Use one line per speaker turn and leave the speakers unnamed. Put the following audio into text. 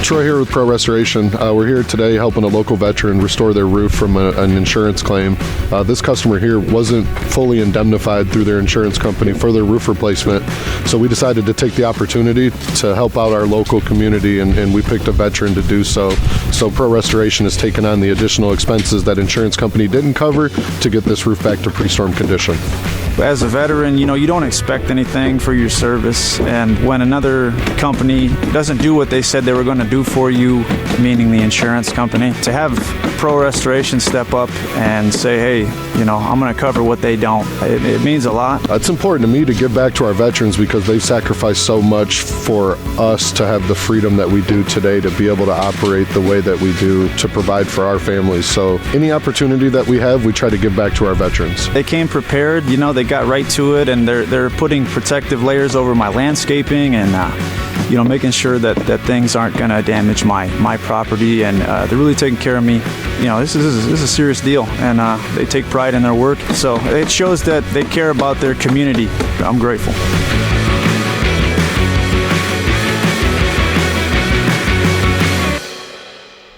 Troy here with Pro Restoration. We're here today helping a local veteran restore their roof from an insurance claim. This customer here wasn't fully indemnified through their insurance company for their roof replacement, so we decided to take the opportunity to help out our local community, and we picked a veteran to do so. So Pro Restoration has taken on the additional expenses that insurance company didn't cover to get this roof back to pre-storm condition.
As a veteran, you don't expect anything for your service, and when another company doesn't do what they said they were going to do for you, meaning the insurance company, to have Pro Restoration step up and say, hey, I'm going to cover what they don't, it means a lot.
It's important to me to give back to our veterans because they've sacrificed so much for us to have the freedom that we do today to be able to operate the way that we do to provide for our families. So any opportunity that we have, we try to give back to our veterans.
They came prepared, they got right to it, and they're putting protective layers over my landscaping and making sure that things aren't going to damage my property, and they're really taking care of me. This is a serious deal, and they take pride in their work, so it shows that they care about their community. I'm grateful.